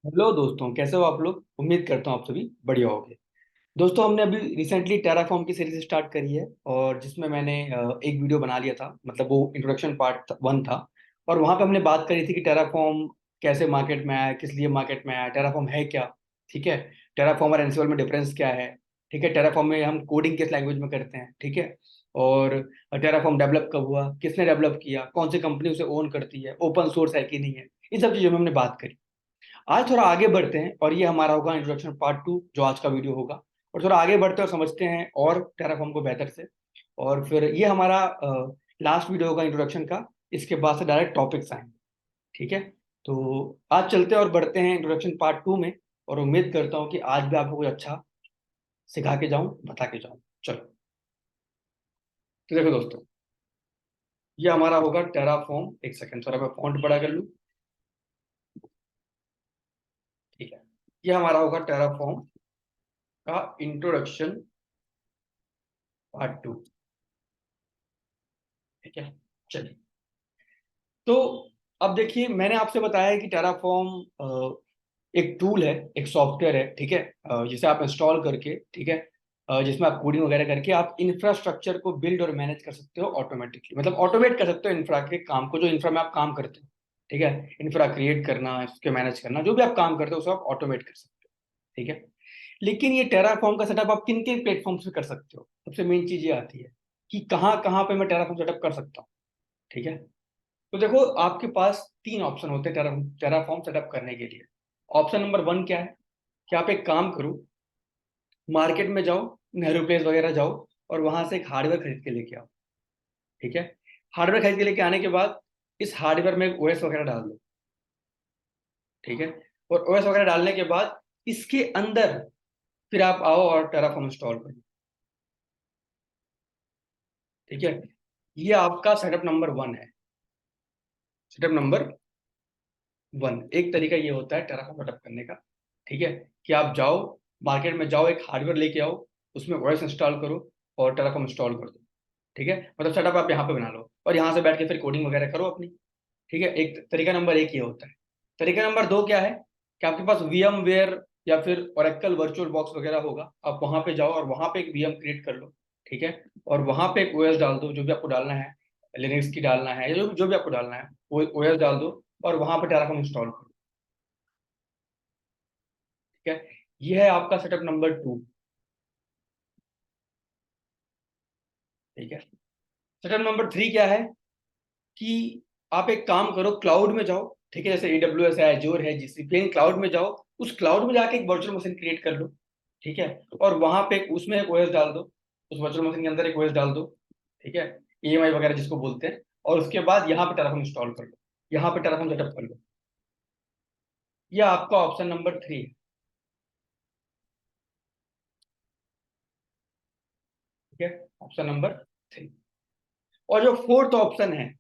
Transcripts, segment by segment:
Hello दोस्तों, कैसे हो आप लोग। उम्मीद करता हूँ आप सभी बढ़िया होंगे। दोस्तों, हमने अभी रिसेंटली टेराफॉर्म की सीरीज स्टार्ट करी है और जिसमें मैंने एक वीडियो बना लिया था। मतलब वो इंट्रोडक्शन पार्ट 1 था। और वहाँ पे हमने बात करी थी कि टेराफॉर्म कैसे मार्केट में आया, किस लिए मार्केट में आया, टेराफॉर्म है क्या। ठीक है। टेराफॉर्म और एंसिबल में डिफरेंस क्या है। ठीक है। टेराफॉर्म में हम कोडिंग किस लैंग्वेज में करते हैं। ठीक है। और टेराफॉर्म डेवलप कब हुआ, किसने डेवलप किया, कौन सी कंपनी उसे ओन करती है, ओपन सोर्स है कि नहीं है। इन सब चीज़ों में हमने बात करी। आज थोड़ा आगे बढ़ते हैं और ये हमारा होगा इंट्रोडक्शन पार्ट 2 जो आज का वीडियो होगा। और थोड़ा आगे बढ़ते हैं और समझते हैं और टेराफॉर्म को बेहतर से। और फिर ये हमारा लास्ट वीडियो होगा इंट्रोडक्शन का। इसके बाद से डायरेक्ट टॉपिक्स आएंगे। ठीक है। तो आज चलते हैं और बढ़ते हैं इंट्रोडक्शन पार्ट 2 में। और उम्मीद करता हूँ कि आज भी आपको कुछ अच्छा सिखा के जाऊँ, बता के जाऊँ। चलो। तो देखो दोस्तों, ये हमारा होगा टेराफॉर्म। एक सेकंड, थोड़ा मैं फॉन्ट बड़ा कर लूँ। ठीक है। ये हमारा होगा टेराफॉर्म का इंट्रोडक्शन पार्ट 2। ठीक है। चलिए। तो अब देखिए, मैंने आपसे बताया है कि टेराफॉर्म एक टूल है, एक सॉफ्टवेयर है। ठीक है। जिसे आप इंस्टॉल करके, ठीक है, जिसमें आप कोडिंग वगैरह करके आप इंफ्रास्ट्रक्चर को बिल्ड और मैनेज कर सकते हो ऑटोमेटिकली। मतलब ऑटोमेट कर सकते हो इंफ्रा के काम को, जो इंफ्रा में आप काम करते हो। ठीक है। इंफ्रा क्रिएट करना, इसके मैनेज करना, जो भी आप काम करते हो उसे आप ऑटोमेट कर सकते हो। ठीक है। लेकिन ये टेराफॉर्म का सेटअप आप किन किन प्लेटफॉर्म्स पे कर सकते हो, सबसे मेन चीज ये आती है कि कहाँ कहाँ पे मैं टेराफॉर्म सेटअप कर सकता हूँ। ठीक है। तो देखो, आपके पास 3 ऑप्शन होते हैं टेराफॉर्म सेटअप करने के लिए। ऑप्शन नंबर 1 क्या है कि आप एक काम करो, मार्केट में जाओ, नेहरू प्लेस वगैरह जाओ और वहां से एक हार्डवेयर खरीद के लेके आओ। ठीक है। हार्डवेयर खरीद के लेके आने के बाद इस हार्डवेयर में एक ओएस वगैरह डाल दो। ठीक है। और ओएस वगैरह डालने के बाद इसके अंदर फिर आप आओ और टेराफॉर्म इंस्टॉल करो। ठीक है। ये आपका सेटअप नंबर 1 है। सेटअप नंबर 1 एक तरीका ये होता है टेराफॉर्म सेटअप करने का। ठीक है। कि आप जाओ, मार्केट में जाओ, एक हार्डवेयर लेके आओ, उसमें वॉइस इंस्टॉल करो और टेराफॉर्म इंस्टॉल कर दो। ठीक है। मतलब सेटअप आप यहाँ पे बना लो और यहाँ से बैठ के फिर कोडिंग वगैरह करो अपनी। ठीक है। एक तरीका नंबर 1 ये होता है। तरीका नंबर 2 क्या है कि आपके पास वीएम वेयर या फिर ओरेकल वर्चुअल बॉक्स वगैरह होगा, आप वहां पे जाओ और वहां पे एक वीएम क्रिएट कर लो। ठीक है। और वहां पे एक ओएस डाल दो, जो भी आपको डालना है, लिनक्स की डालना है, जो जो भी आपको डालना है वो ओएस डाल दो और वहां पे टेराफॉर्म इंस्टॉल करो। ठीक है। ये है आपका सेटअप नंबर 2। ठीक है। सेटअप नंबर 3 क्या है कि आप एक काम करो, क्लाउड में जाओ। ठीक है। जैसे AWS है, एज्योर है, जीसीपी, क्लाउड में जाओ। उस क्लाउड में जाके एक वर्चुअल मशीन क्रिएट कर लो। ठीक है। और वहां पे उसमें एक ओएस डाल दो, उस वर्चुअल मशीन के अंदर एक ओएस डाल दो। ठीक है। EMI वगैरह जिसको बोलते हैं। और उसके बाद यहाँ पे टेराफॉर्म इंस्टॉल कर लो, यहाँ पे टेराफॉर्म सेटअप कर लो। यह आपका ऑप्शन नंबर 3 है। ठीक है। Option number 3। और जो फोर्थ ऑप्शन है,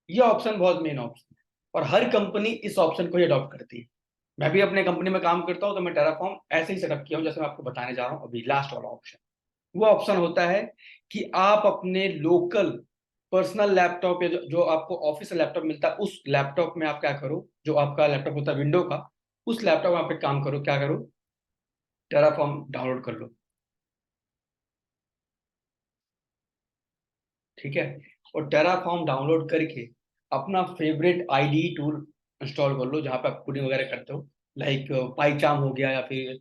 ये ऑप्शन बहुत मेन ऑप्शन है और हर कंपनी इस ऑप्शन को ही अडॉप्ट करती है। मैं भी अपने कंपनी में काम करता हूँ तो मैं टेराफॉर्म ऐसे ही सेटअप किया हूँ जैसे मैं आपको बताने जा रहा हूँ अभी। लास्ट वाला ऑप्शन, वो ऑप्शन होता है कि आप अपने लोकल पर्सनल लैपटॉप या जो आपको ऑफिस लैपटॉप मिलता है उस लैपटॉप में आप क्या करो, जो आपका लैपटॉप होता है विंडो का, उस लैपटॉप में आप एक काम करो, क्या करो, टेराफॉर्म डाउनलोड कर लो। ठीक है। और टेराफॉर्म डाउनलोड करके अपना फेवरेट आईडी टूल इंस्टॉल कर लो जहाँ पे आप कोडिंग वगैरह करते हो। लाइक पाईचार्म हो गया या फिर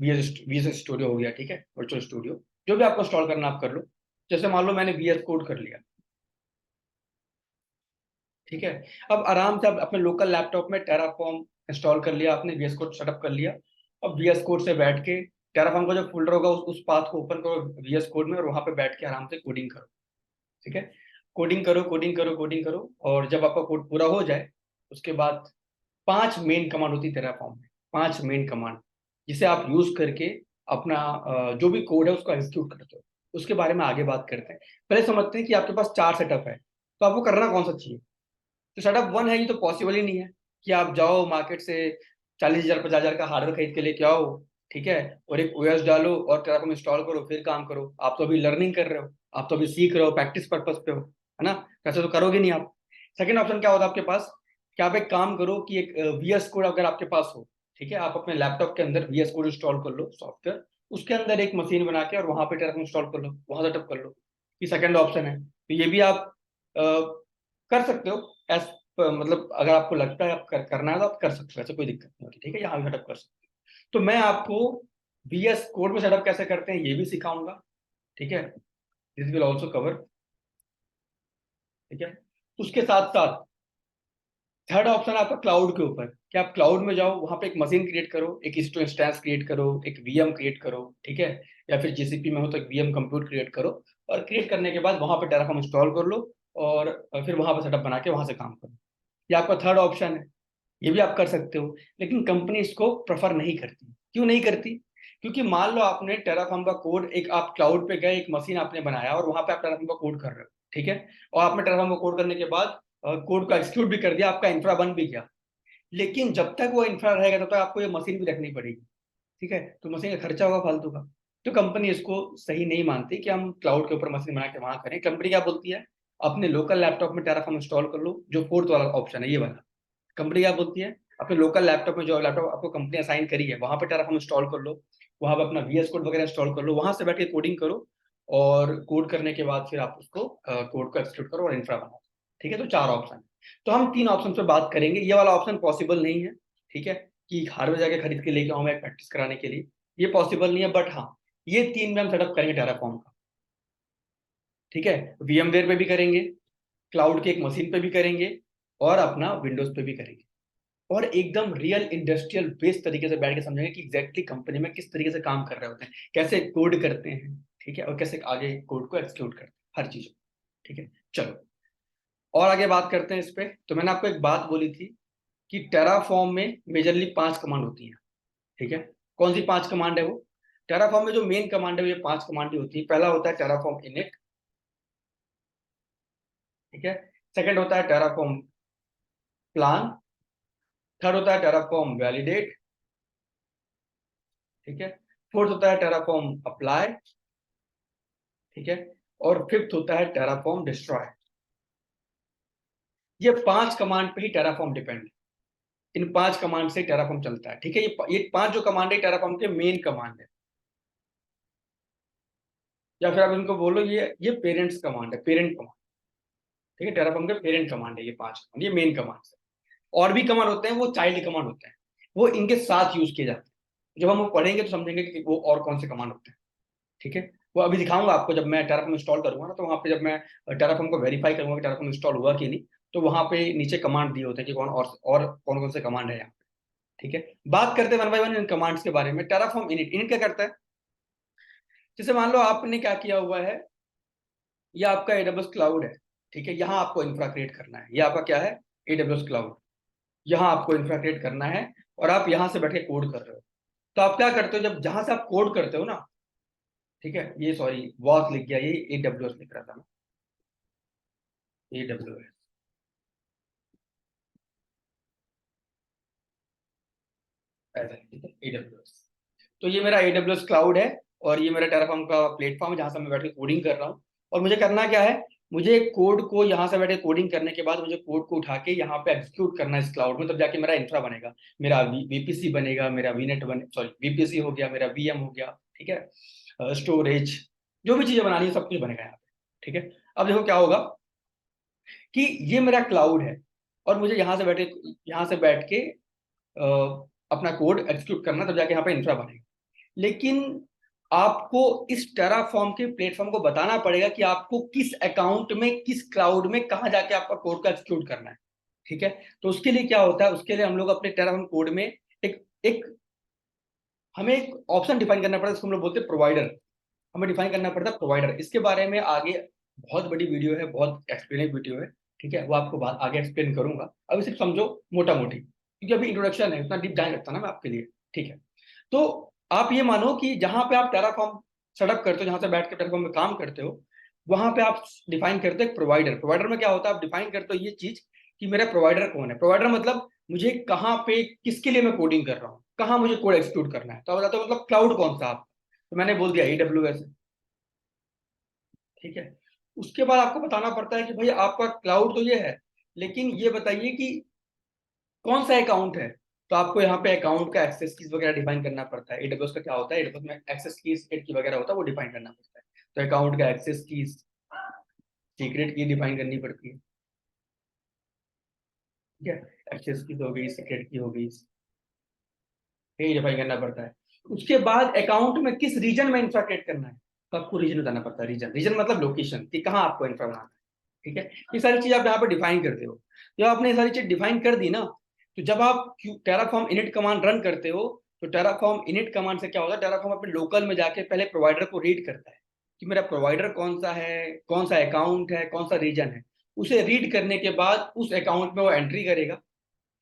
VS स्टूडियो हो गया। ठीक है। वर्चुअल स्टूडियो, जो भी आपको इंस्टॉल करना आप कर लो। जैसे मान लो मैंने VS कोड कर लिया। ठीक है। अब आराम से आप अपने लोकल लैपटॉप में टेराफॉर्म इंस्टॉल कर लिया, आपने VS कोड सेटअप कर लिया। अब VS कोड से बैठ के टेराफॉर्म का जो फोल्डर होगा उस पाथ को ओपन करो VS कोड में और वहां पे बैठ के आराम से कोडिंग करो। ठीक है। कोडिंग करो, कोडिंग करो, कोडिंग करो। और जब आपका कोड पूरा हो जाए उसके बाद 5 मेन कमांड होती है टेराफॉर्म में। 5 मेन कमांड जिसे आप यूज करके अपना जो भी कोड है उसको एग्जीक्यूट करते हो। उसके बारे में आगे बात करते हैं। पहले समझते हैं कि आपके पास 4 सेटअप है, तो आपको करना कौन सा चाहिए। तो सेटअप 1 है, ये तो पॉसिबल ही नहीं है कि आप जाओ मार्केट से 40,000 50,000 का हार्डवेयर खरीद के लेके आओ। ठीक है। और एक ओएस डालो और टेराफॉर्म इंस्टॉल करो फिर काम करो। आप तो अभी लर्निंग कर रहे हो, आप तो अभी सीख रहे हो, प्रैक्टिस पर्पस पे हो, है ना। वैसे तो करोगे नहीं आप। सेकंड ऑप्शन क्या होता है आपके पास कि आप एक काम करो कि एक VS कोड अगर आपके पास हो, ठीक है, आप अपने लैपटॉप के अंदर VS कोड इंस्टॉल कर लो सॉफ्टवेयर, उसके अंदर एक मशीन बना के और वहां पे टेराफॉर्म इंस्टॉल कर लो, वहां सेटअप कर लो। ये सेकंड ऑप्शन है, तो ये भी आप कर सकते हो। एस मतलब अगर आपको लगता है आप करना है तो आप कर सकते हो, ऐसे कोई दिक्कत नहीं होती, ठीक है, यहाँ भी सेटअप कर सकते हो। तो मैं आपको VS कोड में सेटअप कैसे करते हैं ये भी सिखाऊंगा, ठीक है, दिस विल ऑल्सो कवर, ठीक है। उसके साथ साथ थर्ड ऑप्शन आपका क्लाउड के ऊपर, कि आप क्लाउड में जाओ, वहां पे एक मशीन क्रिएट करो, एक इंस्टेंस क्रिएट करो, एक VM क्रिएट करो, ठीक है, या फिर GCP में हो तो एक VM कंप्यूट क्रिएट करो, और क्रिएट करने के बाद वहां पे टेराफॉर्म इंस्टॉल कर लो, और फिर वहां पे सेटअप बना के वहां से काम करो। ये आपका थर्ड ऑप्शन है, ये भी आप कर सकते हो। लेकिन कंपनी इसको प्रेफर नहीं करती। क्यों नहीं करती? क्योंकि मान लो आपने टेराफॉर्म का कोड, एक आप क्लाउड पे गए, एक मशीन आपने बनाया और वहां पे आप टेराफॉर्म का कोड कर रहे हो, ठीक है, और आपने टेराफॉर्म का कोड करने के बाद कोड का एक्सिक्यूट भी कर दिया, आपका इंफ्रा बन भी गया, लेकिन जब तक वो इंफ्रा रहेगा तब तक आपको ये मशीन भी रखनी पड़ेगी, ठीक है, तो मशीन का खर्चा होगा फालतू का। तो कंपनी इसको सही नहीं मानती कि हम क्लाउड के ऊपर मशीन बना के वहां करें। कंपनी क्या बोलती है, अपने लोकल लैपटॉप में टेराफॉर्म इंस्टॉल कर लो, जो फोर्थ वाला ऑप्शन है ये वाला। कंपनी क्या बोलती है, अपने लोकल लैपटॉप में, जो लैपटॉप आपको कंपनी असाइन करी है वहां पर टेराफॉर्म इंस्टॉल कर लो, वहां पर अपना VS कोड वगैरह इंस्टॉल कर लो, वहां से बैठ के कोडिंग करो, और कोड करने के बाद फिर आप उसको कोड को एक्सक्यूट करो और इंफ्रा बनाओ, ठीक है। तो चार ऑप्शन। तो हम तीन ऑप्शन पे बात करेंगे। ये वाला ऑप्शन पॉसिबल नहीं है, ठीक है, कि हार्डवेयर जाके खरीद के लेके आऊँ मैं प्रैक्टिस कराने के लिए, ये पॉसिबल नहीं है। बट हाँ, ये तीन में हम सेटअप करेंगे टेराफॉर्म का, ठीक है। VMware पे भी करेंगे, क्लाउड के एक मशीन पे भी करेंगे, और अपना विंडोज पे भी करेंगे, और एकदम रियल इंडस्ट्रियल बेस्ड तरीके से बैठ के समझेंगे कि एग्जैक्टली कंपनी में किस तरीके से काम कर रहे होते हैं, कैसे कोड करते हैं, ठीक है, और कैसे आगे कोड को एक्सिक्यूट करते हैं, हर चीज, ठीक है। चलो और आगे बात करते हैं इस पे। तो मैंने आपको एक बात बोली थी कि टेराफॉर्म में मेजरली 5 कमांड होती हैं, ठीक है। कौन सी 5 कमांड है वो? टेराफॉर्म में जो मेन कमांड है, ये 5 कमांड ही होती है। पहला होता है टेराफॉर्म इनिट, ठीक है। सेकंड होता है टेराफॉर्म प्लान। थर्ड होता है टेराफॉर्म वैलिडेट, ठीक है। फोर्थ होता है टेराफॉर्म अप्लाई, ठीक है। और फिफ्थ होता है टेराफॉर्म डिस्ट्रॉय। ये 5 कमांड पे ही टेराफॉर्म डिपेंड है। इन 5 कमांड से टेराफॉर्म चलता है, ठीक है। ये 5 जो कमांड है टेराफॉर्म के मेन कमांड है, या फिर आप इनको बोलो ये पेरेंट्स कमांड है, पेरेंट कमांड, ठीक है। टेराफॉर्म के पेरेंट कमांड है ये 5 कमांड, ये मेन कमांड है। और भी कमांड होते हैं, वो चाइल्ड कमांड होते हैं, वो इनके साथ यूज किए जाते हैं। जब हम वो पढ़ेंगे तो समझेंगे कि वो और कौन से कमांड होते हैं, ठीक है। वो अभी दिखाऊंगा आपको, जब मैं टेराफॉर्म इंस्टॉल करूंगा ना, तो वहां पे जब मैं टेराफॉर्म को वेरीफाई करूंगा कि टेराफॉर्म इंस्टॉल हुआ कि नहीं, तो वहां पे नीचे कमांड दिए होते हैं कि कौन और कौन कौन से कमांड है यहाँ पे, ठीक है। बात करते हैं one by one in commands के बारे में। टेराफॉर्म इनिट, इनिट क्या करता है? जैसे मान लो आपने क्या किया हुआ है, ये आपका AWS क्लाउड है, ठीक है, यहाँ आपको इंफ्रा क्रिएट करना है। ये आपका क्या है? AWS cloud. यहाँ आपको इंफ्रा क्रिएट करना है, और आप यहाँ से बैठ के कोड कर रहे हो। तो आप क्या करते हो, जब जहां से आप कोड करते हो ना, ठीक है, ये सॉरी वॉस लिख गया, ये AWS लिख रहा था मैं, AWS, ऐसा, ठीक है, AWS। तो ये मेरा AWS क्लाउड है, और ये मेरा टेराफॉर्म का प्लेटफॉर्म है जहां से मैं बैठ के कोडिंग कर रहा हूँ। और मुझे करना क्या है, मुझे कोड को यहाँ से बैठे कोडिंग करने के बाद मुझे कोड को उठा के यहाँ पे एग्जीक्यूट करना है इस क्लाउड में, तब जाके मेरा इंफ्रा बनेगा, मेरा VPC बनेगा, मेरा VNet बने, सॉरी VPC हो गया, मेरा VM हो गया, ठीक है, स्टोरेज, जो भी चीजें बनानी है सब कुछ बनेगा यहाँ पे, ठीक है। अब देखो क्या होगा कि ये मेरा क्लाउड है, और मुझे यहाँ से बैठ के अपना कोड एग्जीक्यूट करना, तब जाके यहाँ पे इंफ्रा बनेगा। लेकिन आपको इस टेराफॉर्म के प्लेटफॉर्म को बताना पड़ेगा कि आपको किस अकाउंट में, किस क्लाउड में, कहां जाके आपका कोड को एग्जीक्यूट करना है, ठीक है। तो उसके लिए क्या होता है, उसके लिए हम लोग अपने टेराफॉर्म कोड में एक एक हमें एक ऑप्शन डिफाइन करना पड़ता है, जिसको हम लोग बोलते हैं प्रोवाइडर। हमें डिफाइन करना पड़ता है प्रोवाइडर। इसके बारे में आगे बहुत बड़ी वीडियो है, बहुत एक्सप्लेन वीडियो है, ठीक है, वो आपको बाद आगे एक्सप्लेन करूंगा। अभी सिर्फ समझो मोटा मोटी, क्योंकि अभी इंट्रोडक्शन है, इतना डीप जाने लगता ना मैं आपके लिए, ठीक है। तो आप ये मानो कि जहां पे आप टेराफॉर्म सेटअप करते हो, जहां से बैठ के टेराफॉर्म में काम करते हो, वहां पे आप डिफाइन करते हो एक प्रोवाइडर। प्रोवाइडर में क्या होता है, आप डिफाइन करते हो ये चीज कि मेरा प्रोवाइडर कौन है। प्रोवाइडर मतलब मुझे कहाँ पे, किसके लिए मैं कोडिंग कर रहा हूँ, कहाँ मुझे कोड एक्सिक्यूट करना है। तो आप बताते हो मतलब क्लाउड कौन सा आप, तो मैंने बोल दिया AWS, ठीक है। उसके बाद आपको बताना पड़ता है कि भाई आपका क्लाउड तो ये है, लेकिन ये बताइए कि कौन सा अकाउंट है, तो आपको यहाँ पे अकाउंट का एक्सेस कीज वगैरह डिफाइन करना पड़ता है। एडब्ल्यूएस का क्या होता है, एडब्ल्यूएस में एक्सेस कीज सीक्रेट की वगैरह होता है, वो डिफाइन करना पड़ता है। तो अकाउंट का एक्सेस कीज सीक्रेट की डिफाइन करनी पड़ती है, ठीक है। एक्सेस की हो गई, सीक्रेट की हो गई, यही डिफाइन करना पड़ता है। उसके बाद अकाउंट में किस रीजन में इंफ्रा क्रिएट करना है, तो आपको रीजन बताना पड़ता है। रीजन, रीजन मतलब लोकेशन, कि कहाँ आपको इंफ्रा बनाना है, ठीक है। ये सारी चीज आप यहाँ पे डिफाइन करते हो। जब आपने ये सारी चीज डिफाइन कर दी ना, तो जब आप टेराफॉर्म इनिट कमांड रन करते हो, तो टेराफॉर्म इनिट कमांड से क्या होता है, टेराफॉर्म अपने लोकल में जाके पहले प्रोवाइडर को रीड करता है कि मेरा प्रोवाइडर कौन सा है, कौन सा अकाउंट है, कौन सा रीजन है। उसे रीड करने के बाद उस अकाउंट में वो एंट्री करेगा,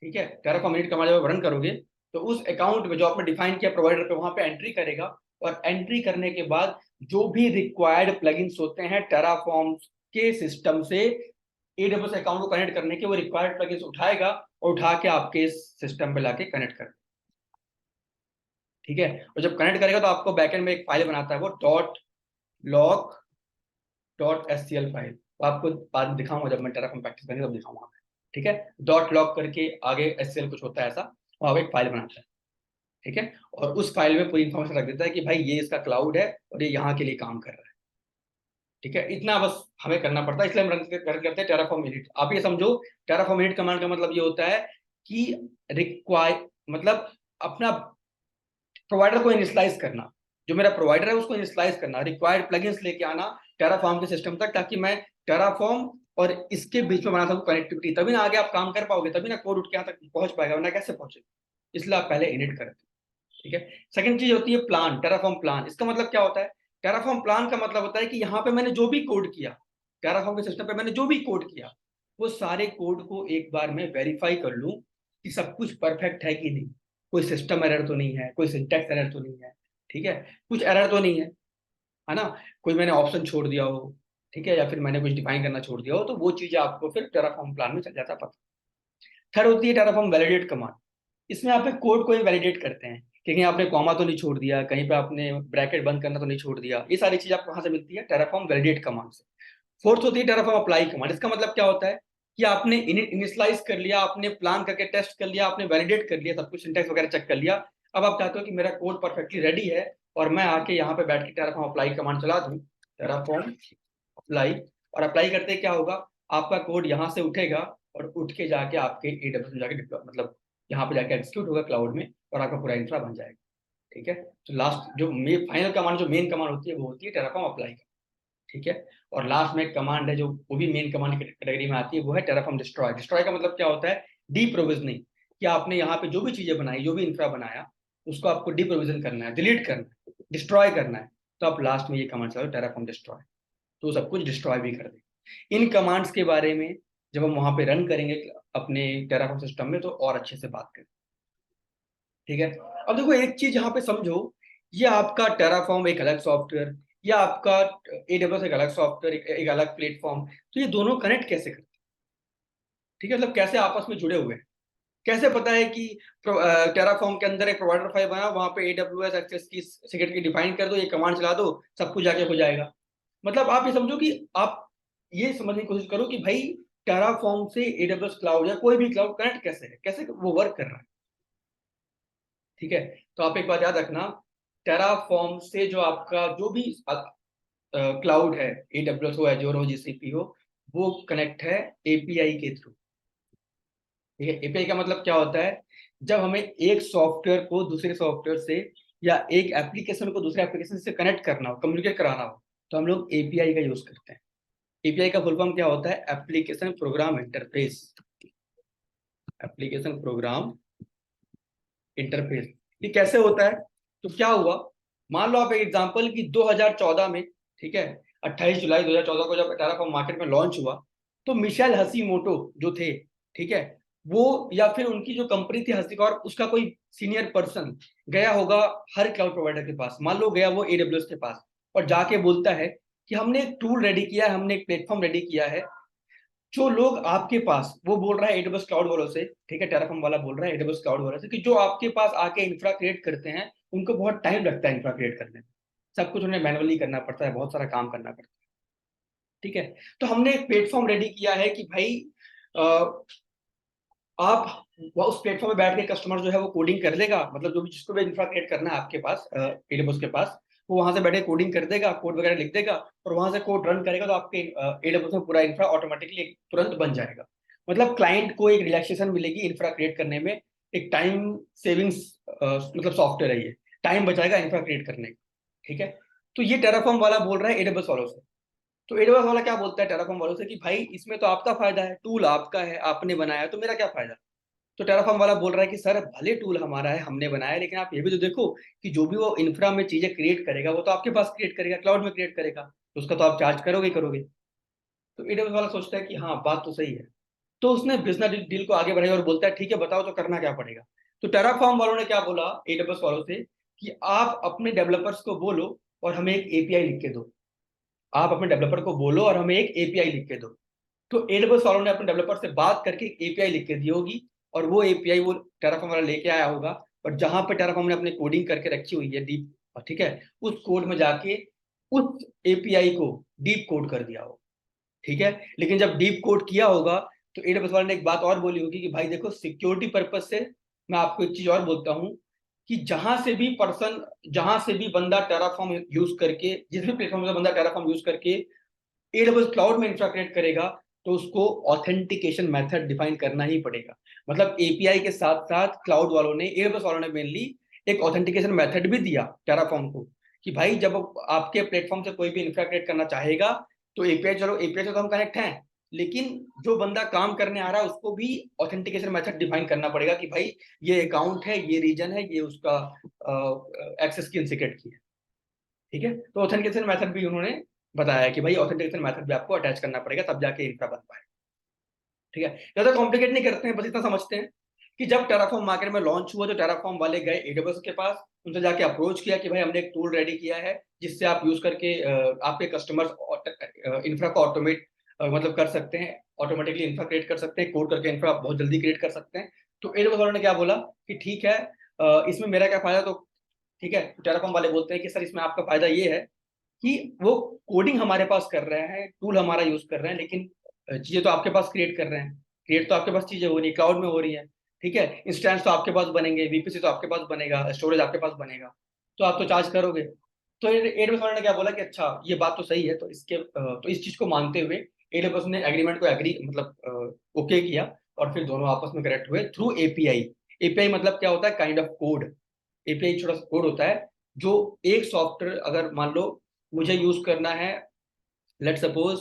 ठीक है। टेराफॉर्म इनिट कमांड जब रन करोगे, तो उस अकाउंट में जो आपने डिफाइन किया प्रोवाइडर पे, वहां पे एंट्री करेगा। और एंट्री करने के बाद जो भी रिक्वायर्ड प्लगइन्स होते हैं टेराफॉर्म के सिस्टम से एडब्ल्यूएस अकाउंट को कनेक्ट करने के, वो रिक्वायर्ड प्लगइन्स उठाएगा और उठा के आपके सिस्टम पे लाके कनेक्ट कर, ठीक है। और जब कनेक्ट करेगा तो आपको बैकएंड में एक फाइल बनाता है, वो dot log dot SCL file. तो आपको बाद में दिखाऊंगा, जब मैं टेराफॉर्म प्रैक्टिस करेंगे तब दिखाऊंगा, ठीक है। डॉट लॉग करके आगे एससीएल कुछ होता है ऐसा, वहां एक फाइल बनाता है, ठीक है। और उस फाइल में पूरी इन्फॉर्मेशन रख देता है कि भाई ये इसका क्लाउड है और ये यहाँ के लिए काम कर रहा है, ठीक है। इतना बस हमें करना पड़ता है, इसलिए हम रन करते हैं टेराफॉर्म इनिट। आप ये समझो, टेराफॉर्म इनिट कमांड का मतलब ये होता है कि रिक्वायर मतलब अपना प्रोवाइडर को इनिशियलाइज करना, जो मेरा प्रोवाइडर है उसको इनिशियलाइज करना, रिक्वायर्ड प्लगइन्स लेके आना टेराफॉर्म के सिस्टम तक, ताकि मैं टेराफॉर्म और इसके बीच में बना सकूं कनेक्टिविटी। तभी ना आगे आप काम कर पाओगे, तभी ना कोड उठ के यहाँ तक पहुंच पाएगा, वरना कैसे पहुंचे। इसलिए आप पहले इनिट करते हैं, ठीक है। सेकंड चीज होती है प्लान, टेराफॉर्म प्लान। इसका मतलब क्या होता है, टेराफॉर्म प्लान का मतलब होता है कि यहाँ पे मैंने जो भी कोड किया, टेराफॉर्म के सिस्टम पे मैंने जो भी कोड किया, वो सारे कोड को एक बार में वेरीफाई कर लूं कि सब कुछ परफेक्ट है कि नहीं, कोई सिस्टम एरर तो नहीं है, कोई सिंटैक्स एरर तो नहीं है, ठीक है, कुछ एरर तो नहीं है ना, कोई मैंने ऑप्शन छोड़ दिया हो, ठीक है, या फिर मैंने कुछ डिफाइन करना छोड़ दिया हो, तो वो चीजें आपको फिर टेराफॉर्म प्लान में चल जाता है पता। थर्ड होती है टेराफॉर्म वैलिडेट कमांड। इसमें आप एक कोड को ही वैलिडेट करते हैं कि कहीं आपने कॉमा तो नहीं छोड़ दिया, कहीं पे आपने ब्रैकेट बंद करना तो नहीं छोड़ दिया। ये सारी चीज आपको कहाँ से मिलती है, टेराफॉर्म वैलिडेट कमांड से। फोर्थ होती है टेराफॉर्म अप्लाई कमांड। इसका मतलब क्या होता है कि आपने इनिशियलाइज कर लिया, आपने प्लान करके टेस्ट कर लिया, आपने वैलिडेट कर लिया, सब कुछ सिंटैक्स वगैरह चेक कर लिया। अब आप चाहते हो कि मेरा कोड परफेक्टली रेडी है और मैं आके यहाँ पे बैठ के टेराफॉर्म अप्लाई कमांड चला दूं, टेराफॉर्म अप्लाई। और अप्लाई करते क्या होगा, आपका कोड यहाँ से उठेगा और उठ के जाके आपके एडब्ल्यूएस में जाके मतलब यहाँ पे जाके एग्जीक्यूट होगा क्लाउड में, और आपका पूरा इंफ्रा बन जाएगा, ठीक है। तो लास्ट जो फाइनल कमांड, जो मेन कमांड होती है, वो होती है टेराफॉर्म अप्लाई, ठीक है। और लास्ट में एक कमांड है जो वो भी मेन कमांड की कैटेगरी में आती है, वो है टेराफॉर्म डिस्ट्रॉय। डिस्ट्रॉय का मतलब क्या होता है, डी प्रोविजनिंग, कि आपने यहाँ पे जो भी चीजें बनाई, जो भी इंफ्रा बनाया, उसको आपको डी प्रोविजन करना है, डिलीट करना है, डिस्ट्रॉय करना है। तो आप लास्ट में ये कमांड चलाओ, टेराफॉर्म डिस्ट्रॉय, तो सब कुछ डिस्ट्रॉय भी कर दे। इन कमांड्स के बारे में जब हम वहां पे रन करेंगे अपने टेराफॉर्म सिस्टम में, तो और अच्छे से बात करें, ठीक है। अब देखो एक चीज यहाँ पे समझो, ये आपका टेराफॉर्म एक अलग सॉफ्टवेयर, या आपका एडब्ल्यूएस एक अलग सॉफ्टवेयर, एक अलग प्लेटफॉर्म, तो ये दोनों कनेक्ट कैसे करते हैं, ठीक है, मतलब कैसे आपस में जुड़े हुए हैं। कैसे पता है कि टेराफॉर्म के अंदर एक प्रोवाइडर फाइल बना, वहां पे एडब्ल्यूएस एक्सेस की सिक्योरिटी डिफाइन कर दो, ये कमांड चला दो, सब कुछ जाके हो जाएगा। मतलब आप ये समझो कि आप ये समझने की कोशिश करो कि भाई टेराफॉर्म से एडब्ल्यूएस क्लाउड या कोई भी क्लाउड कनेक्ट कैसे है, कैसे वो वर्क कर रहा है, ठीक है। तो आप एक बात याद रखना, टेराफॉर्म से जो आपका जो भी क्लाउड है, एडब्ल्यूएस हो, एजोर हो, जीसीपी हो, वो कनेक्ट है एपीआई के थ्रू, ठीक है। एपीआई का मतलब क्या होता है, जब हमें एक सॉफ्टवेयर को दूसरे सॉफ्टवेयर से, या एक एप्लीकेशन को दूसरे एप्लीकेशन से कनेक्ट करना हो, कम्युनिकेट कराना हो, तो हम लोग एपीआई का यूज करते हैं। एपीआई का फुल फॉर्म क्या होता है, application program interface, application program interface. ये कैसे होता है, तो क्या हुआ, मान लो आप एक एग्जांपल कि 2014 में, ठीक है, 28 जुलाई 2014 को जब टेराफॉर्म मार्केट में लॉन्च हुआ, तो मिशेल हसीमोटो जो थे, ठीक है, वो या फिर उनकी जो कंपनी थी हसीकॉर्प, उसका कोई सीनियर पर्सन गया होगा हर क्लाउड प्रोवाइडर के पास, मान लो गया वो एडब्ल्यूएस के पास, और जाके बोलता है कि हमने एक टूल रेडी किया है, हमने एक प्लेटफॉर्म रेडी किया है, जो लोग आपके पास, वो बोल रहा है एडब्ल्यूएस क्लाउड वालों से, ठीक है, टेराफॉर्म वाला बोल रहा है एडब्ल्यूएस क्लाउड वालों से, कि जो आपके पास आके इंफ्रा क्रिएट करते हैं, उनको बहुत टाइम लगता है इंफ्रा क्रिएट करने में, सब कुछ उन्हें मैनुअली करना पड़ता है, बहुत सारा काम करना पड़ता है, ठीक है। तो हमने एक प्लेटफॉर्म रेडी किया है कि भाई आप वो उस प्लेटफॉर्म में बैठ के कस्टमर जो है वो कोडिंग कर लेगा, मतलब जो भी जिसको भी इंफ्रा क्रिएट करना है आपके पास एडब्ल्यूएस के पास, वो वहां से बैठे कोडिंग कर देगा, कोड वगैरह लिख देगा और वहां से कोड रन करेगा, तो आपके एडब्ल्यूएस में पूरा इंफ्रा ऑटोमेटिकली तुरंत बन जाएगा। मतलब क्लाइंट को एक रिलैक्सेशन मिलेगी इंफ्रा क्रिएट करने में, एक टाइम सेविंग्स मतलब सॉफ्टवेयर है ये, टाइम बचाएगा इंफ्रा क्रिएट करने का। ठीक है, तो ये टेराफॉर्म वाला बोल रहा है एडब्ल्यूएस वालों से। तो एडब्ल्यूएस वाला क्या बोलता है टेराफॉर्म वालों से कि भाई इसमें तो आपका फायदा है, टूल आपका है, आपने बनाया है, तो मेरा क्या फायदा। तो टेराफॉर्म वाला बोल रहा है कि सर भले टूल हमारा है, हमने बनाया है, लेकिन आप ये भी तो देखो कि जो भी वो इंफ्रा में चीजें क्रिएट करेगा वो तो आपके पास क्रिएट करेगा, क्लाउड में क्रिएट करेगा, तो उसका तो आप चार्ज करोगे ही करोगे। तो एडब्ल्यूएस वाला सोचता है कि हाँ बात तो सही है। तो उसने बिजनेस डील को आगे बढ़ाया और बोलता है ठीक है बताओ तो करना क्या पड़ेगा। तो टेराफॉर्म वालों ने क्या बोला एडब्ल्यूएस वालों से कि आप अपने डेवलपर्स को बोलो और हमें एक एपीआई लिख के दो। आप अपने डेवलपर को बोलो और हमें एक एपीआई लिख के दो। तो एडब्ल्यूएस वालों ने अपने डेवलपर से बात करके एपीआई लिख के दी होगी, और वो एपीआई वो टेराफॉर्म वाला लेके आया होगा। और जहां पे टेराफॉर्म ने अपनी कोडिंग करके रखी हुई है डीप, ठीक है, उस कोड में जाके उस एपीआई को डीप कोड कर दिया होगा। ठीक है, लेकिन जब डीप कोड किया होगा तो एडब्ल्यूएस वाले ने एक बात और बोली होगी कि भाई देखो सिक्योरिटी पर्पज से मैं आपको एक चीज और बोलता हूँ कि जहां से भी बंदा टेराफॉर्म यूज करके, जिस भी प्लेटफॉर्म से बंदा टेराफॉर्म यूज करके एडब्ल्यूएस क्लाउड में इंफ्रा क्रिएट करेगा, तो उसको ऑथेंटिकेशन मेथड डिफाइन करना ही पड़ेगा। मतलब एपीआई के साथ साथ क्लाउड वालों ने, एडब्ल्यूएस वालों ने मेनली एक ऑथेंटिकेशन मेथड भी दिया टेराफॉर्म को कि भाई जब आपके प्लेटफॉर्म से कोई भी इंफ्रा क्रिएट करना चाहेगा तो एपीआई, चलो एपीआई से तो हम कनेक्ट हैं, लेकिन जो बंदा काम करने आ रहा है उसको भी ऑथेंटिकेशन मेथड डिफाइन करना पड़ेगा कि भाई ये अकाउंट है, ये रीजन है, ये उसका एक्सेस की सीक्रेट की है। ठीक है, तो ऑथेंटिकेशन मेथड भी उन्होंने बताया कि भाई ऑथेंटिकेशन मेथड भी आपको अटैच करना पड़ेगा तब जाके इंफ्रा बन पाए। ठीक है, ज्यादा कॉम्प्लिकेट नहीं करते हैं, बस इतना समझते हैं कि जब टेराफॉर्म मार्केट में लॉन्च हुआ तो टेराफॉर्म वाले गए एडब्ल्यूएस के पास, उनसे जाके अप्रोच किया कि भाई हमने एक टूल रेडी किया है जिससे आप यूज करके आपके कस्टमर्स इंफ्रा को ऑटोमेट मतलब कर सकते हैं, ऑटोमेटिकली इंफ्रा क्रिएट कर सकते हैं, कोड करके इंफ्रा बहुत जल्दी क्रिएट कर सकते हैं। तो एडब्ल्यूएस वालों ने क्या बोला कि ठीक है, इसमें मेरा क्या फायदा। तो ठीक है, टेराफॉर्म वाले बोलते हैं कि सर इसमें आपका फायदा ये है कि वो कोडिंग हमारे पास कर रहे हैं, टूल हमारा यूज कर रहे हैं, लेकिन चीजें तो आपके पास क्रिएट कर रहे हैं, क्रिएट तो आपके पास चीजें हो रही है, क्लाउड में हो रही है। ठीक है, इंस्टेंस तो आपके पास बनेंगे, वीपीसी तो आपके पास बनेगा, स्टोरेज आपके पास बनेगा, तो आप तो चार्ज करोगे। तो एडब्ल्यूएस वाले ने क्या बोला कि अच्छा ये बात तो सही है, तो तो इस चीज को मानते हुए एडब्ल्यूएस ने एग्रीमेंट को एग्री मतलब ओके किया, और फिर दोनों आपस में कनेक्ट हुए थ्रू एपीआई। एपीआई मतलब क्या होता है, काइंड ऑफ कोड। एपीआई छोटा सा कोड होता है जो एक सॉफ्टवेयर, अगर मान लो मुझे यूज करना है, लेट सपोज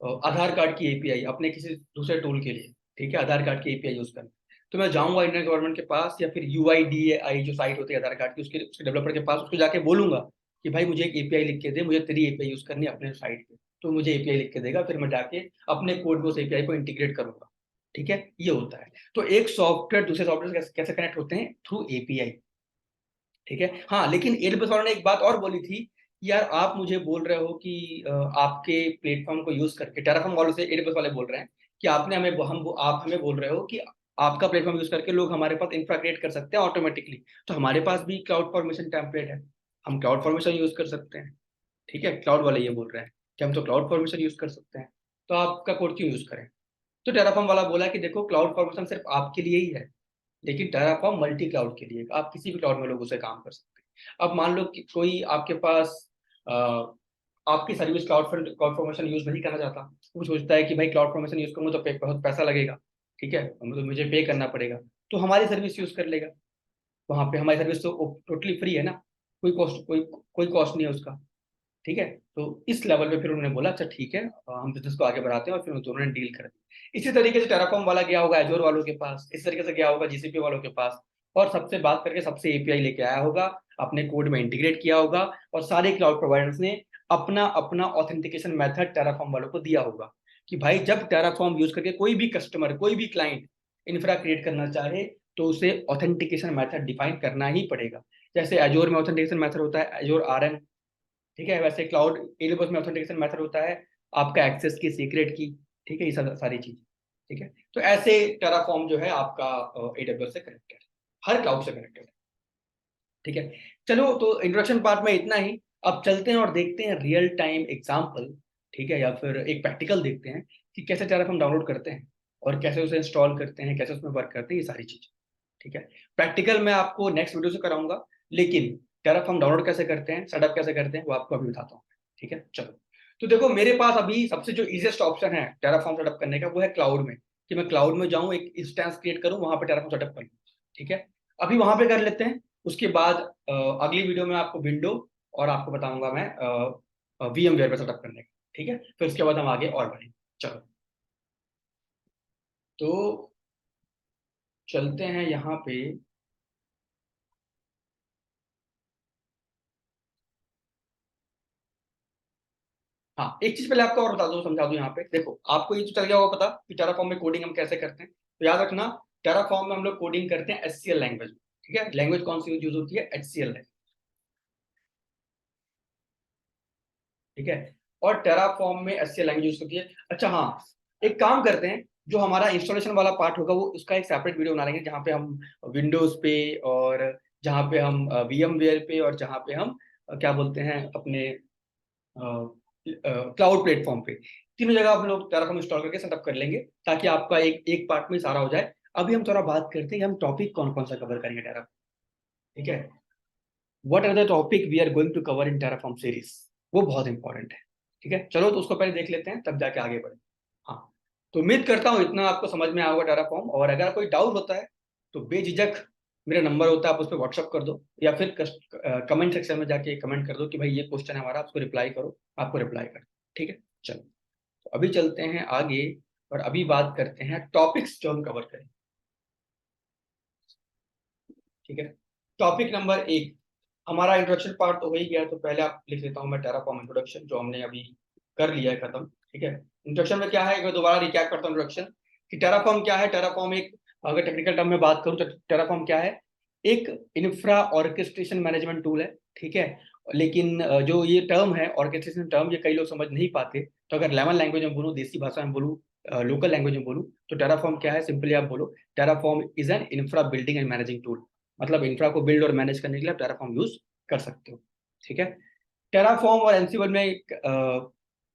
आधार कार्ड की एपीआई अपने किसी दूसरे टूल के लिए, ठीक है, आधार कार्ड की एपीआई यूज करना, तो मैं जाऊंगा इंडियन गवर्नमेंट के पास या फिर यूआईडीएआई जो साइट होती है आधार कार्ड की, उसके डेवलपर के पास, उसको जाके बोलूंगा कि भाई मुझे एक एपीआई लिख के दे, मुझे तेरी एपीआई यूज करनी है अपने साइट पे। तो मुझे एपीआई लिख के देगा, फिर मैं जाके अपने कोड में उस एपीआई को इंटीग्रेट करूंगा। ठीक है, ये होता है। तो एक सॉफ्टवेयर दूसरे सॉफ्टवेयर से कैसे कनेक्ट होते हैं, थ्रू एपीआई। ठीक है, हाँ, लेकिन एडब्ल्यूएस वालों ने एक बात और बोली थी कि यार आप मुझे बोल रहे हो कि आपके प्लेटफॉर्म को यूज करके, टेराफॉर्म वालों से एडब्ल्यूएस वाले बोल रहे हैं कि आपने हमें आप हमें बोल रहे हो कि आपका प्लेटफॉर्म यूज करके लोग हमारे पास इंफ्रा क्रिएट कर सकते हैं ऑटोमेटिकली, तो हमारे पास भी क्लाउड फॉर्मेशन टेम्पलेट है, हम क्लाउड फॉर्मेशन यूज कर सकते हैं। ठीक है, क्लाउड वाले ये बोल रहे हैं कि हम तो क्लाउड फॉर्मेशन यूज कर सकते हैं, तो आपका कोड क्यों यूज करें। तो टेराफॉर्म वाला बोला कि देखो क्लाउड फॉर्मेशन सिर्फ आपके लिए ही है, लेकिन टेराफॉर्म मल्टी क्लाउड के लिए, आप किसी भी क्लाउड में लोगों से काम कर सकते हैं। अब मान लो कि कोई आपके पास अ, आपकी सर्विस क्लाउड फॉर्मेशन यूज नहीं करना चाहता, वो सोचता है कि भाई क्लाउड फॉर्मेशन यूज करूंगा तो बहुत पैसा लगेगा, ठीक है, तो मुझे पे करना पड़ेगा, तो हमारी सर्विस यूज कर लेगा। वहां पे हमारी सर्विस तो टोटली फ्री है ना, कोई कॉस्ट नहीं है उसका। ठीक है, तो इस लेवल पे फिर उन्होंने बोला अच्छा ठीक है, हम बिजनेस को आगे बढ़ाते हैं, और फिर उन दोनों ने डील कर दी। इसी तरीके से टेराकॉम वाला गया होगा एजोर वालों के पास, इस तरीके से गया होगा जीसीपी वालों के पास, और सबसे बात करके सबसे एपीआई लेके आया होगा, अपने कोड में इंटीग्रेट किया होगा, और सारे क्लाउड प्रोवाइडर्स ने अपना अपना ऑथेंटिकेशन मेथड टेराफॉर्म वालों को दिया होगा कि भाई जब टेराफॉर्म यूज करके कोई भी कस्टमर, कोई भी क्लाइंट इंफ्रा क्रिएट करना चाहे तो उसे ऑथेंटिकेशन मेथड डिफाइन करना ही पड़ेगा। जैसे एजोर में ऑथेंटिकेशन मेथड होता है एजोर आरएन, ठीक है, वैसे क्लाउड एडब्ल्यूएस में ऑथेंटिकेशन मेथड होता है आपका एक्सेस की सीक्रेट की। ठीक है, ये सारी चीज। ठीक है, तो ऐसे टेराफॉर्म जो है आपका एडब्ल्यूएस से कनेक्टेड है, हर क्लाउड से कनेक्टेड है। ठीक है, चलो तो इंट्रोडक्शन पार्ट में इतना ही। अब चलते हैं और देखते हैं रियल टाइम एग्जांपल, ठीक है, या फिर एक प्रैक्टिकल देखते हैं कि कैसे टेराफॉर्म डाउनलोड करते हैं। और कैसे उसे इंस्टॉल करते हैं, कैसे उसमें वर्क करते हैं, ये सारी चीज़। ठीक है, प्रैक्टिकल मैं आपको नेक्स्ट वीडियो से कराऊंगा, लेकिन टेराफॉर्म डाउनलोड कैसे करते हैं, सेटअप कैसे करते हैं, वो आपको अभी बताता हूँ। ठीक है, चलो। तो देखो मेरे पास अभी सबसे जो इजीएस्ट ऑप्शन है टेराफॉर्म सेटअप करने का, वो है क्लाउड में, कि मैं क्लाउड में जाऊँ, एक इंस्टेंस क्रिएट करूँ, वहां पर टेराफॉर्म सेटअप करूँ। ठीक है, अभी वहां पे कर लेते हैं। उसके बाद अगली वीडियो में आपको विंडो और आपको बताऊंगा मैं VMware पे सेटअप करने का। ठीक है, फिर उसके बाद हम आगे और बढ़ेंगे। चलो, तो चलते हैं यहाँ पे। हाँ, एक चीज पहले आपको और बता दूं, समझा दूं। यहाँ पे देखो, आपको ये तो चल गया होगा पता कि टेराफॉर्म में कोडिंग हम कैसे करते हैं। तो याद रखना, टेराफॉर्म में हम लोग कोडिंग करते हैं HCL लैंग्वेज। ठीक है, लैंग्वेज कौन सी यूज होती है? HCL है। ठीक है, और टेराफॉर्म में HCL लैंग्वेज यूज होती है। अच्छा हाँ, एक काम करते हैं, जो हमारा इंस्टॉलेशन वाला पार्ट होगा वो उसका एक सेपरेट वीडियो बना लेंगे, जहाँ पे हम विंडोज पे, और जहाँ पे हम VMware पे, और जहाँ पे हम क्या बोलते हैं अपने क्लाउड प्लेटफॉर्म पे, तीनों जगह हम लोग टेराफॉर्म इंस्टॉल करके सेटअप कर लेंगे, ताकि आपका एक एक पार्ट में सारा हो जाए। अभी हम थोड़ा बात करते हैं कि हम टॉपिक कौन कौन सा कवर करेंगे टेराफॉर्म। ठीक है, what are the topic we are going to cover in Terraform series, वो बहुत इंपॉर्टेंट है। ठीक है, चलो तो उसको पहले देख लेते हैं, तब जाके आगे बढ़े। हाँ, तो उम्मीद करता हूँ इतना आपको समझ में आया होगा टेराफॉर्म। और अगर कोई डाउट होता है तो बेझिझक मेरा नंबर होता है, आप उस पर व्हाट्सअप कर दो, या फिर कमेंट सेक्शन में जाके कमेंट कर दो कि भाई ये क्वेश्चन है हमारा, आपको रिप्लाई करो, आपको रिप्लाई कर। ठीक है, चलो, तो अभी चलते हैं आगे, और अभी बात करते हैं टॉपिक्स जो हम कवर करें। ठीक है, टॉपिक नंबर 1, हमारा इंट्रोडक्शन पार्ट तो हो ही गया, तो पहले आप लिख लेता हूँ मैं टेराफॉर्म इंट्रोडक्शन, जो हमने अभी कर लिया है खत्म। ठीक है, इंट्रोडक्शन में क्या है, मैं दोबारा रिकैप करता हूँ इंट्रोडक्शन, कि टेराफॉर्म क्या है। टेराफॉर्म एक, अगर टेक्निकल टर्म में बात करूँ तो टेराफॉर्म क्या है, एक इंफ्रा ऑर्केस्ट्रेशन मैनेजमेंट टूल है। ठीक है, लेकिन जो ये टर्म है ऑर्केस्ट्रेशन टर्म, ये कई लोग समझ नहीं पाते। तो अगर लेमन लैंग्वेज में बोलूँ, देसी भाषा में बोलूँ, लोकल लैंग्वेज में बोलूँ, तो टेराफॉर्म क्या है, सिंपली आप बोलो, Terraform is an infra building and managing tool. मतलब इंफ्रा को बिल्ड और मैनेज करने के लिए आप टेराफॉर्म यूज कर सकते हो। ठीक है, टेराफॉर्म और एनसिबल में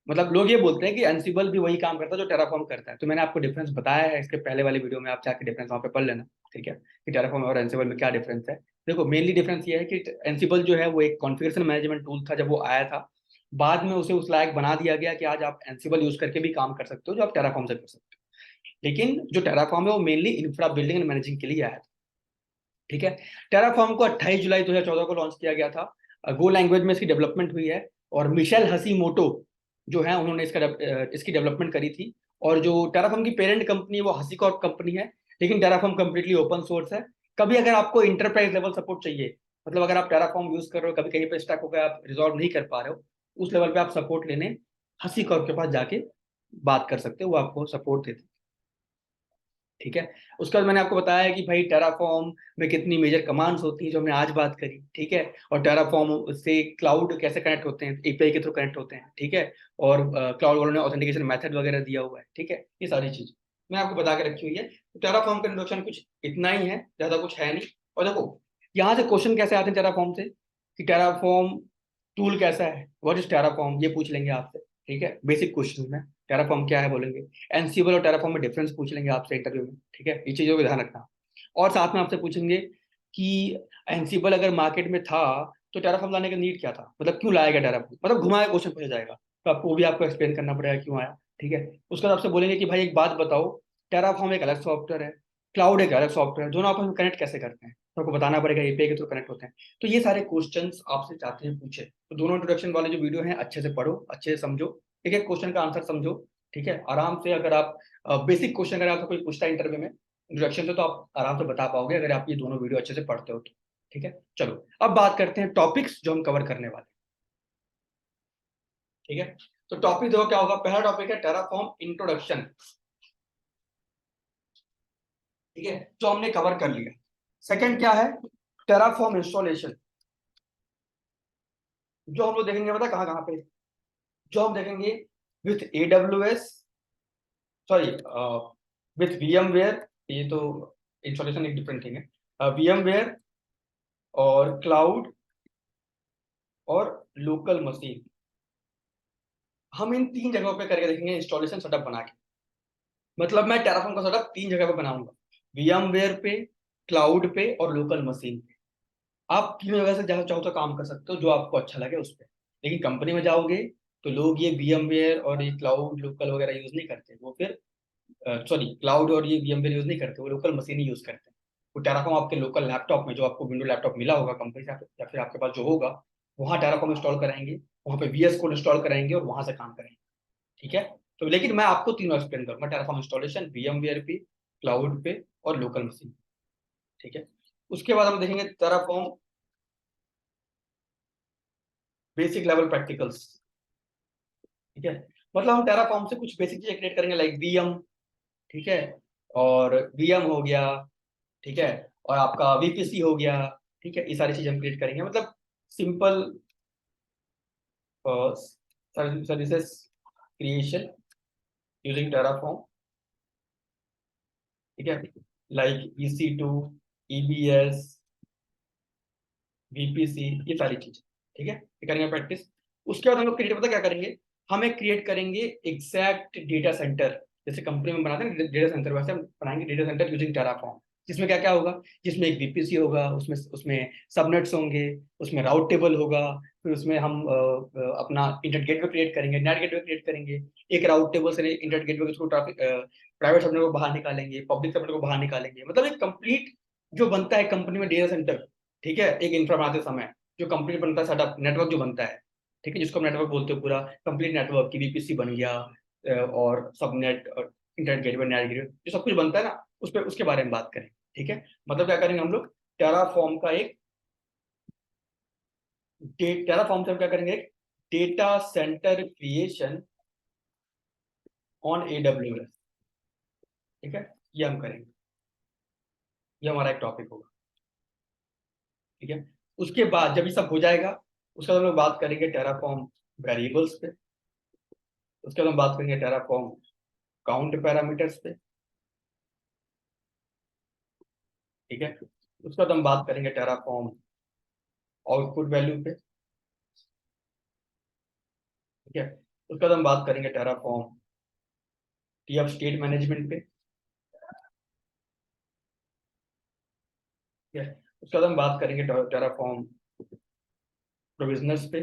मतलब लोग ये बोलते हैं कि एनसिबल भी वही काम करता है जो टेराफॉर्म करता है, तो मैंने आपको डिफरेंस बताया है इसके पहले वाली वीडियो में, आप जाके डिफरेंस वहाँ पे पढ़ लेना। ठीक है, कि टेराफॉर्म और एनसिबल में क्या डिफरेंस है। देखो, मेनली डिफरेंस ये है कि एनसिबल जो है वो एक कॉन्फ़िगरेशन मैनेजमेंट टूल था जब वो आया था, बाद में उसे उस लायक बना दिया गया कि आज आप एनसिबल यूज करके भी काम कर सकते हो, जो आप टेराफॉर्म से कर सकते हो। लेकिन जो टेराफॉर्म है वो mainly infra building and managing के लिए आया था। ठीक है, टेराफॉर्म को 28 जुलाई 2014 को लॉन्च किया गया था। गो लैंग्वेज में इसकी डेवलपमेंट हुई है, और मिशेल हसीमोटो जो है उन्होंने इसकी डेवलपमेंट करी थी। और जो टेराफॉर्म की पेरेंट कंपनी है वो हसीकॉर्प कंपनी है, लेकिन टेराफॉर्म कंप्लीटली ओपन सोर्स है। कभी अगर आपको इंटरप्राइज लेवल सपोर्ट चाहिए, मतलब अगर आप टेराफॉर्म यूज कर रहे हो, कभी कहीं पे स्टक हो गया, आप रिजॉल्व नहीं कर पा रहे हो, उस लेवल पे आप सपोर्ट लेने हसीकॉर्प के पास जाके बात कर सकते हो, वो आपको सपोर्ट देते हैं। ठीक है, उसके बाद मैंने आपको बताया कि भाई टेराफॉर्म में कितनी मेजर कमांड्स होती हैं, जो हमने आज बात करी। ठीक है, और टेराफॉर्म से क्लाउड कैसे कनेक्ट होते हैं, API के थ्रू कनेक्ट होते हैं। ठीक है, और क्लाउड वालों ने ऑथेंटिकेशन मेथड वगैरह दिया हुआ है। ठीक है, ये सारी चीज मैं आपको बता के रखी हुई है। तो टेराफॉर्म का इंट्रोडक्शन कुछ इतना ही है, ज्यादा कुछ है नहीं। और देखो, यहाँ से क्वेश्चन कैसे आते हैं टेराफॉर्म से, कि टेराफॉर्म टूल कैसा है, व्हाट इज टेराफॉर्म, ये पूछ लेंगे आपसे। ठीक है, बेसिक क्वेश्चन में टेराफॉर्म क्या है बोलेंगे, एनसिबल और टेराफॉर्म में डिफरेंस पूछ लेंगे आपसे इंटरव्यू में। ठीक है, ये चीजों का ध्यान रखना। और साथ में आपसे पूछेंगे कि एनसिबल अगर मार्केट में था तो टेराफॉर्म लाने का नीड क्या था, मतलब क्यों लाया गया टेराफॉर्म, मतलब घुमाया क्वेश्चन पूछा जाएगा, तो आपको वो भी आपको एक्सप्लेन करना पड़ेगा क्यों आया। ठीक है, उसके बाद आपसे बोलेंगे कि भाई एक बात बताओ, टेराफॉर्म एक अलग सॉफ्टवेयर है, क्लाउड एक अलग सॉफ्टवेयर है, दोनों आपस में कनेक्ट कैसे करते हैं, तो आपको बताना पड़ेगा API के थ्रू कनेक्ट होते हैं। तो ये सारे क्वेश्चंस आपसे चाहते हैं पूछे, तो दोनों इंट्रोडक्शन वाले जो वीडियो हैं अच्छे से पढ़ो, अच्छे से समझो, एक एक क्वेश्चन का आंसर समझो। ठीक है, आराम से, अगर आप बेसिक क्वेश्चन अगर आपको कोई पूछता है इंटरव्यू में इंट्रोडक्शन से, तो आप आराम से बता पाओगे अगर आप ये दोनों वीडियो अच्छे से पढ़ते हो तो। ठीक है, चलो अब बात करते हैं टॉपिक्स जो हम कवर करने वाले हैं। ठीक है, तो टॉपिक देखो क्या होगा, पहला टॉपिक है टेराफॉर्म इंट्रोडक्शन। ठीक है, जो हमने कवर कर लिया। सेकंड क्या है, टेराफॉर्म इंस्टॉलेशन, जो हम लोग देखेंगे पता कहाँ कहाँ पे, जो हम देखेंगे with AWS, sorry with VMware, ये तो इंस्टॉलेशन एक डिफरेंट थिंग है, VMware और क्लाउड और लोकल मशीन, हम इन तीन जगहों पे करके देखेंगे इंस्टॉलेशन सेटअप बना के। मतलब मैं टेराफॉर्म का सेटअप 3 जगह पे बनाऊंगा, VMware पे, क्लाउड पे और लोकल मशीन पे। आप तीनों जगह से जहाँ चाहो तो काम कर सकते हो, जो आपको अच्छा लगे उस पर। लेकिन कंपनी में जाओगे तो लोग ये VMware और ये क्लाउड लोकल वगैरह यूज नहीं करते, वो फिर सॉरी क्लाउड और ये VMware यूज नहीं करते, वो लोकल मशीन ही यूज करते हैं। वो टेराफॉर्म आपके लोकल लैपटॉप में, जो आपको विंडो लैपटॉप मिला होगा कंपनी से या फिर आपके पास जो होगा, वहाँ टेराफॉर्म इंस्टॉल कराएंगे, वहाँ पे VS कोड इंस्टॉल कराएंगे और वहां से काम करेंगे। ठीक है। तो लेकिन मैं आपको तीनों एक्सप्लेन करूंगा, टेराफॉर्म इंस्टॉलेशन, VMware पे, क्लाउड पे और लोकल मशीन। ठीक है। उसके बाद हम देखेंगे टेराफॉर्म बेसिक लेवल प्रैक्टिकल्स। ठीक है। मतलब हम टेराफॉर्म से कुछ बेसिक चीजें क्रिएट करेंगे, लाइक VM। ठीक है। और VM हो गया। ठीक है। और आपका VPC हो गया। ठीक है, ये सारी चीजें हम क्रिएट करेंगे, मतलब simple services creation using Terraform. ठीक है। लाइक EC2, EBS, VPC, ये सारी चीजें। ठीक है, ये करेंगे प्रैक्टिस। उसके बाद हम लोग क्रिएट पता क्या करेंगे, हम एक क्रिएट करेंगे एग्जैक्ट डेटा सेंटर। जैसे कंपनी में बनाते हैं डेटा सेंटर, वैसे हम बनाएंगे डेटा सेंटर यूजिंग टेराफॉर्म। जिसमें क्या क्या होगा, जिसमें एक VPC होगा, उसमें उसमें सबनेट्स होंगे, उसमें राउट टेबल होगा, फिर उसमें हम अपना इंटरनेट गेटवे क्रिएट करेंगे, नेट गेटवे क्रिएट करेंगे। एक राउट टेबल से इंटरनेट गेटवे के थ्रू ट्रैफिक, प्राइवेट सबनेट को बाहर निकालेंगे, पब्लिक सबनेट को बाहर निकालेंगे। मतलब एक कंप्लीट जो बनता है कंपनी में डेटा सेंटर। ठीक है, एक इंफ्रा बनाते समय जो कंप्लीट बनता है सेटअप, नेटवर्क जो बनता है। ठीक है, जिसको हम नेटवर्क बोलते हैं, पूरा कंप्लीट नेटवर्क की VPC बन गया, और सबनेट और इंटरनेट गेटवे, नेट गेटवे, जो सब कुछ बनता है ना, उस पर उसके बारे में बात करें। ठीक है। मतलब क्या करेंगे हम लोग, टेराफॉर्म का एक टेराफॉर्म से हम क्या करेंगे, एक data centre creation on AWS। ठीक है, ये हम करेंगे, ये हमारा एक टॉपिक होगा। ठीक है। उसके बाद जब ये सब हो जाएगा, उसके बाद हम लोग बात करेंगे टेराफॉर्म वेरिएबल्स पे। उसके बाद हम बात करेंगे टेराफॉर्म काउंट पैरामीटर्स पे। ठीक है। उसके बाद हम बात करेंगे टेराफॉर्म आउटपुट वैल्यू पे। ठीक है। उसके बाद हम बात करेंगे टेराफॉर्म TF स्टेट मैनेजमेंट पे। ठीक है। उसके बाद हम बात करेंगे टेराफॉर्म प्रोविजनर्स पे।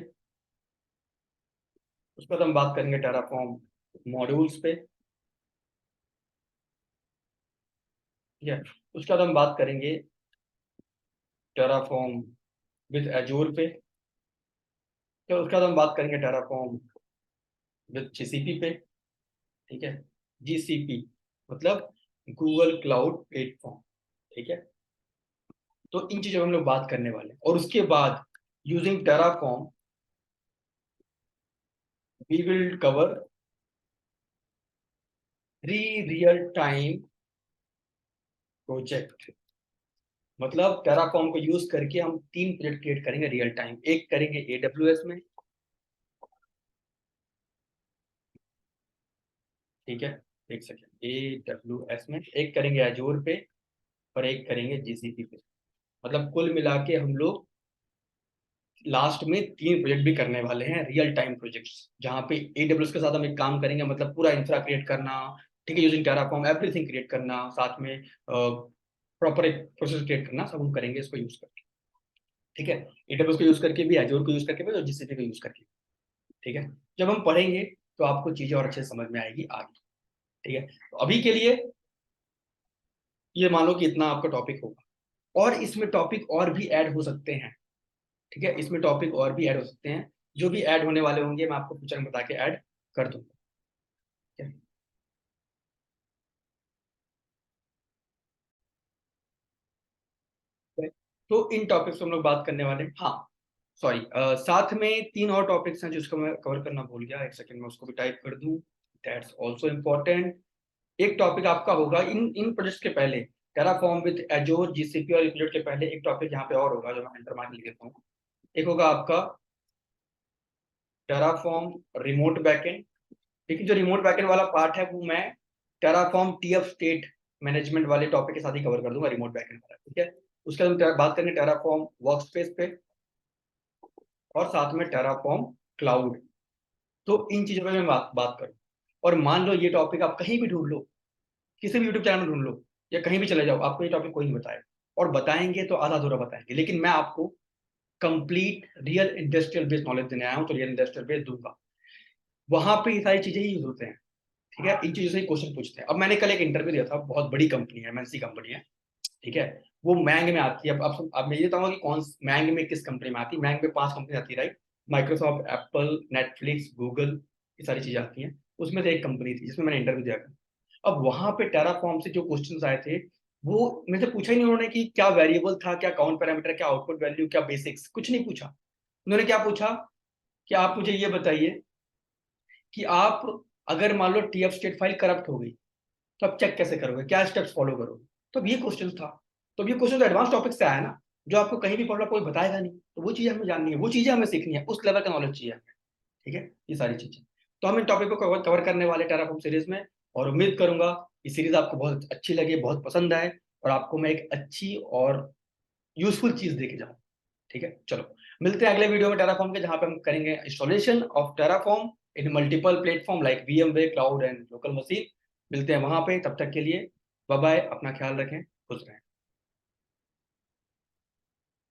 उसके बाद हम बात करेंगे टेराफॉर्म मॉड्यूल्स पे। ठीक है। उसके बाद हम बात करेंगे टेराफॉर्म विद एजूर पे। तो उसके बाद हम बात करेंगे टेराफॉर्म विद GCP पे। ठीक है। GCP मतलब गूगल क्लाउड प्लेटफॉर्म। ठीक है। तो इन चीजों में हम लोग बात करने वाले हैं, और उसके बाद using Terraform we will cover 3 real time project. मतलब टेराफॉर्म को यूज करके हम 3 प्रोजेक्ट क्रिएट करेंगे रियल टाइम। एक करेंगे AWS में। ठीक है, एक सेकेंड, AWS में एक करेंगे एजूर पे, और एक करेंगे GCP पे। मतलब कुल मिला के हम लोग लास्ट में 3 प्रोजेक्ट भी करने वाले हैं, रियल टाइम प्रोजेक्ट्स, जहाँ पे AWS के साथ हम एक काम करेंगे, मतलब पूरा इंफ्रा क्रिएट करना। ठीक है, यूजिंग टेराफॉर्म एवरीथिंग क्रिएट करना, साथ में प्रॉपर एक प्रोसेस क्रिएट करना, सब हम करेंगे इसको यूज करके। ठीक है, AWS को यूज करके भी, एजूर को यूज करके भी और GCP को यूज करके। ठीक है। जब हम पढ़ेंगे तो आपको चीजें और अच्छे से समझ में आएगी आगे। ठीक है। तो अभी के लिए ये मानो कि इतना आपका टॉपिक होगा, और इसमें टॉपिक और भी ऐड हो सकते हैं। ठीक है, इसमें टॉपिक और भी ऐड हो सकते हैं, जो भी ऐड होने वाले होंगे मैं आपको फ्यूचर में बता के ऐड कर दूंगा। ठीक है? तो इन टॉपिक्स पे हम लोग बात करने वाले हैं। हाँ, सॉरी, साथ में 3 और टॉपिक्स हैं जिसको मैं कवर करना भूल गया, एक सेकंड में उसको भी टाइप कर दूं। That's also important. एक टॉपिक आपका होगा इन इन प्रोजेक्ट्स के पहले, टेराफॉर्म विद एजोर, GCP और प्रोजेक्ट के पहले एक टॉपिक यहाँ पे और होगा, जो मैं एंटर मार्क लिख देता हूँ। एक होगा आपका टेराफॉर्म रिमोट बैकएंड। लेकिन जो रिमोट बैकएंड वाला पार्ट है वो मैं टेराफॉर्म TF स्टेट मैनेजमेंट वाले टॉपिक के साथ ही कवर कर दूंगा, रिमोट बैकएंड वाला। ठीक है। उसके बाद हम बात करेंगे टेराफॉर्म वर्कस्पेस पे, और साथ में टेराफॉर्म क्लाउड। तो इन चीजों पे मैं बात करूँ, और मान लो ये टॉपिक आप कहीं भी ढूंढ लो, किसी भी यूट्यूब चैनल में ढूंढ लो या कहीं भी चले जाओ, आपको ये टॉपिक कोई नहीं बताएगा, और बताएंगे तो आधा अधूरा बताएंगे। लेकिन मैं आपको complete real industrial based knowledge देने आया हूँ, तो रियल इंडस्ट्रियल बेस्ड दूंगा। वहां पे ये सारी चीजें ही यूज होते हैं, ठीक है, इन चीजों से ही क्वेश्चन पूछते हैं। अब मैंने कल एक इंटरव्यू दिया था, बहुत बड़ी कंपनी है, एमएनसी कंपनी है, ठीक है, वो मैंग में आती है। अब मैं ये बताऊंगा कि कौन मैंग में किस कंपनी में आती है। मैंग में 5 कंपनी आती है, right, Microsoft, Apple, Netflix, Google, ये सारी चीजें आती हैं। उसमें से एक कंपनी थी जिसमें मैंने इंटरव्यू दिया था। अब वहां पे टेराफॉर्म से जो क्वेश्चंस आए थे, वो मेरे से पूछा ही नहीं उन्होंने कि क्या वेरिएबल था, क्या काउंट पैरामीटर, क्या आउटपुट वैल्यू, क्या बेसिक्स, कुछ नहीं पूछा। उन्होंने क्या पूछा कि आप मुझे ये बताइए कि आप अगर मान लो टीएफ स्टेट फाइल करप्ट हो गई तो आप चेक कैसे करोगे, क्या स्टेप्स फॉलो करोगे। तो अब ये क्वेश्चन था। तो अब ये क्वेश्चन एडवांस टॉपिक से आया ना, जो आपको कहीं भी पढ़ लो कोई बताएगा नहीं, तो वो चीजें हमें जाननी है, वो चीजें हमें सीखनी है, उस लेवल का नॉलेज चाहिए हमें, ठीक है, ये सारी चीजें। तो हम इन टॉपिक को कवर करने वाले टेराफॉर्म सीरीज में, और उम्मीद करूंगा ये सीरीज आपको बहुत अच्छी लगे, बहुत पसंद आए, और आपको मैं एक अच्छी और यूजफुल चीज देके जाऊं, ठीक है। चलो मिलते हैं अगले वीडियो में टेराफॉर्म के, जहां पे हम करेंगे installation of Terraform in multiple platform like VMware, cloud and local machine. मिलते हैं वहां पे, तब तक के लिए बाय बाय, अपना ख्याल रखें, खुश रहें।